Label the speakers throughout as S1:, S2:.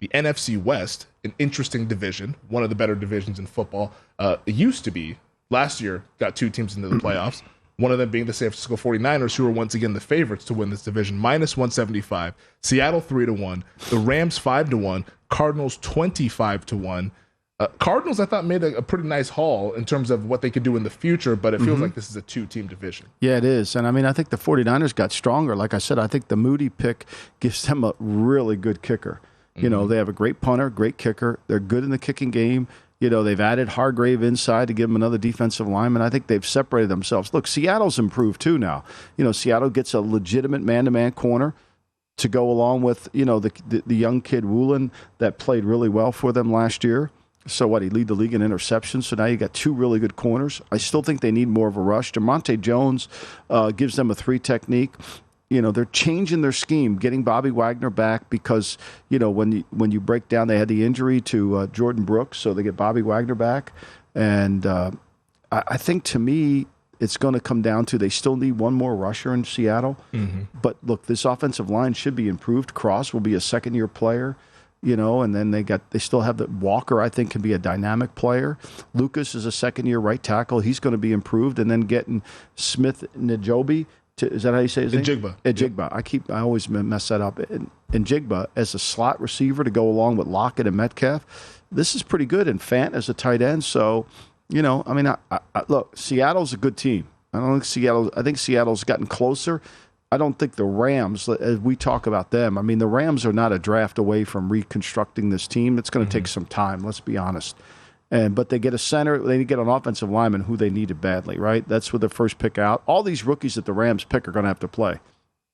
S1: The NFC West, an interesting division, one of the better divisions in football. It used to be, last year, got 2 teams into the playoffs, one of them being the San Francisco 49ers, who are once again the favorites to win this division, minus 175. Seattle 3-1. The Rams 5-1. Cardinals 25-1. Cardinals, I thought, made a pretty nice haul in terms of what they could do in the future, but it feels like this is a 2-team division.
S2: Yeah, it is. And, I mean, I think the 49ers got stronger. Like I said, I think the Moody pick gives them a really good kicker. You know, they have a great punter, great kicker. They're good in the kicking game. You know, they've added Hargrave inside to give them another defensive lineman. I think they've separated themselves. Look, Seattle's improved too now. You know, Seattle gets a legitimate man-to-man corner to go along with, you know, the young kid Woolen that played really well for them last year. So what, he lead the league in interceptions. So now you got 2 really good corners. I still think they need more of a rush. DeMonte Jones gives them a 3 technique. You know, they're changing their scheme, getting Bobby Wagner back because, you know, when you break down, they had the injury to Jordan Brooks, so they get Bobby Wagner back. And I think, to me, it's going to come down to they still need one more rusher in Seattle. But, look, this offensive line should be improved. Cross will be a second-year player, you know, and then they still have the Walker, I think, can be a dynamic player. Lucas is a second-year right tackle. He's going to be improved. And then getting Smith Njobi, is that how you say his name?
S1: Njigba.
S2: Yep. I always mess that up. Njigba as a slot receiver to go along with Lockett and Metcalf. This is pretty good. And Fant as a tight end. So, you know, I mean, look, Seattle's a good team. I think Seattle's gotten closer. I don't think the Rams, as we talk about them, I mean, the Rams are not a draft away from reconstructing this team. It's going to take some time, let's be honest. But they get a center, they get an offensive lineman who they needed badly, right? That's with their first pick out. All these rookies that the Rams pick are going to have to play.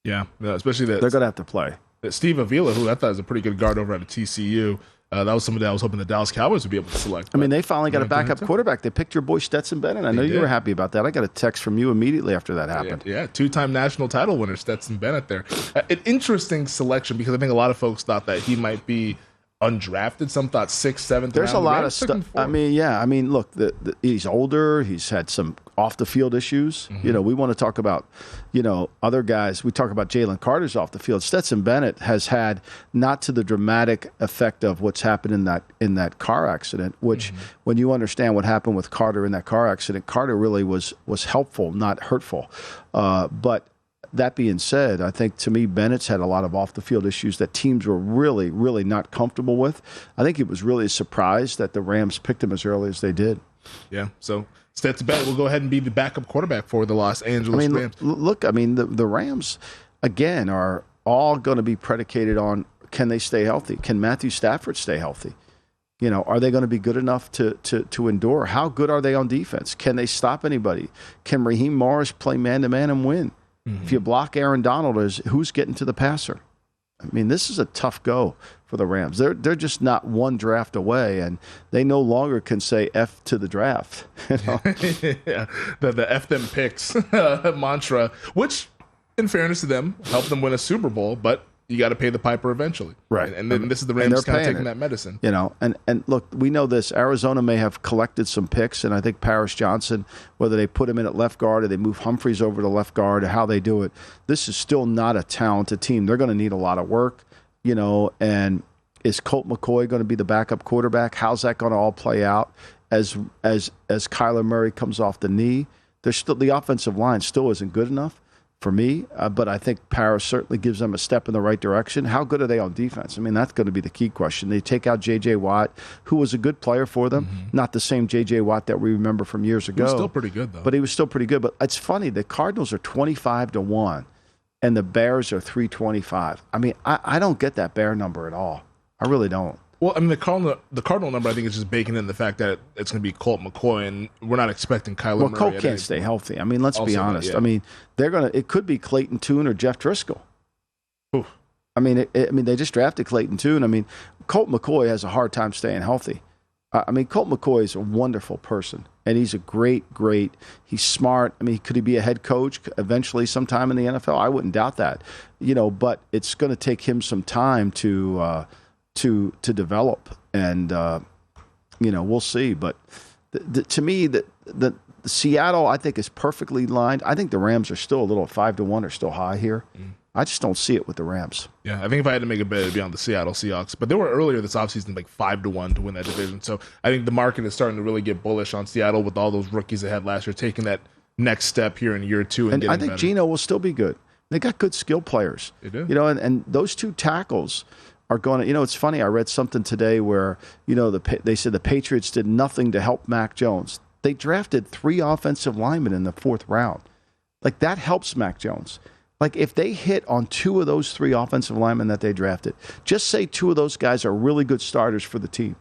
S1: Yeah, especially that.
S2: They're going to have to play.
S1: Steve Avila, who I thought was a pretty good guard over at TCU, that was somebody I was hoping the Dallas Cowboys would be able to select.
S2: I mean, they finally got a backup quarterback. They picked your boy Stetson Bennett. I know you were happy about that. I got a text from you immediately after that happened.
S1: Yeah, 2-time national title winner Stetson Bennett there. An interesting selection because I think a lot of folks thought that he might be undrafted. Some thought 6th, 7th.
S2: There's a lot of stuff. I mean, yeah. I mean, look, he's older. He's had some off-the-field issues. You know, we want to talk about, you know, other guys. We talk about Jalen Carter's off the field. Stetson Bennett has had not to the dramatic effect of what's happened in that car accident, which when you understand what happened with Carter in that car accident, Carter really was helpful, not hurtful. But that being said, I think, to me, Bennett's had a lot of off-the-field issues that teams were really, really not comfortable with. I think it was really a surprise that the Rams picked him as early as they did.
S1: Yeah, so Stetson Bennett will go ahead and be the backup quarterback for the Los Angeles Rams.
S2: Look, I mean, the Rams, again, are all going to be predicated on, can they stay healthy? Can Matthew Stafford stay healthy? You know, are they going to be good enough to endure? How good are they on defense? Can they stop anybody? Can Raheem Morris play man-to-man and win? If you block Aaron Donald, who's getting to the passer? I mean, this is a tough go for the Rams. They're just not one draft away, and they no longer can say F to the draft. You know?
S1: Yeah, the F them picks mantra, which, in fairness to them, helped them win a Super Bowl, but you got to pay the piper eventually.
S2: Right.
S1: And then this is the Rams kind of taking that medicine.
S2: You know, and look, we know this. Arizona may have collected some picks, and I think Paris Johnson, whether they put him in at left guard or they move Humphreys over to left guard or how they do it, this is still not a talented team. They're going to need a lot of work, you know, and is Colt McCoy going to be the backup quarterback? How's that going to all play out as Kyler Murray comes off the knee? There's still, the offensive line still isn't good enough for me, but I think Paris certainly gives them a step in the right direction. How good are they on defense? I mean, that's going to be the key question. They take out J.J. Watt, who was a good player for them, not the same J.J. Watt that we remember from years ago.
S1: He was still pretty good, though.
S2: But he was still pretty good. But it's funny, the Cardinals are 25-1, and the Bears are 325. I mean, I don't get that Bear number at all. I really don't.
S1: Well, I mean, the Cardinal number, I think, is just baking in the fact that it's going to be Colt McCoy, and we're not expecting Kyler Murray.
S2: Well, Colt can't stay healthy. I mean, let's be honest.
S1: Yeah.
S2: I mean, it could be Clayton Tune or Jeff Driscoll.
S1: Oof.
S2: I mean, they just drafted Clayton Tune. I mean, Colt McCoy has a hard time staying healthy. I mean, Colt McCoy is a wonderful person, and he's a great, he's smart. I mean, could he be a head coach eventually sometime in the NFL? I wouldn't doubt that. You know, but it's going to take him some time to develop, and you know, we'll see. But to me, the Seattle, I think, is perfectly lined. I think the Rams are still a little 5-1 or still high here. I just don't see it with the Rams.
S1: Yeah, I think if I had to make a bet, it'd be on the Seattle Seahawks. But they were earlier this offseason like 5-1 to win that division. So I think the market is starting to really get bullish on Seattle with all those rookies they had last year, taking that next step here in year 2 and getting
S2: I think
S1: better.
S2: Geno will still be good. They got good skill players.
S1: They do.
S2: And those 2 tackles are going to, it's funny. I read something today where, they said the Patriots did nothing to help Mac Jones. They drafted 3 offensive linemen in the 4th round. Like, that helps Mac Jones. Like, if they hit on 2 of those 3 offensive linemen that they drafted, just say 2 of those guys are really good starters for the team.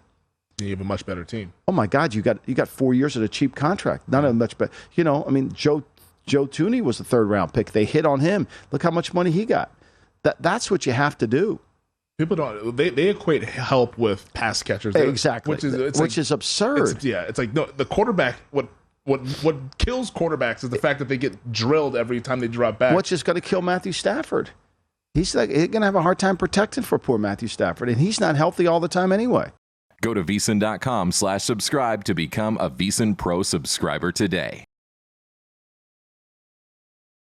S1: You have a much better team.
S2: Oh my God, you got 4 years at a cheap contract. None of them much better. Joe Thuney was the 3rd round pick. They hit on him. Look how much money he got. That's what you have to do.
S1: People don't. They equate help with pass catchers.
S2: Exactly, which is absurd.
S1: It's like no, the quarterback. What kills quarterbacks is the fact that they get drilled every time they drop back.
S2: Which is going to kill Matthew Stafford. He's going to have a hard time protecting for poor Matthew Stafford, and he's not healthy all the time anyway.
S3: Go to VSiN.com/subscribe to become a VSiN Pro subscriber today.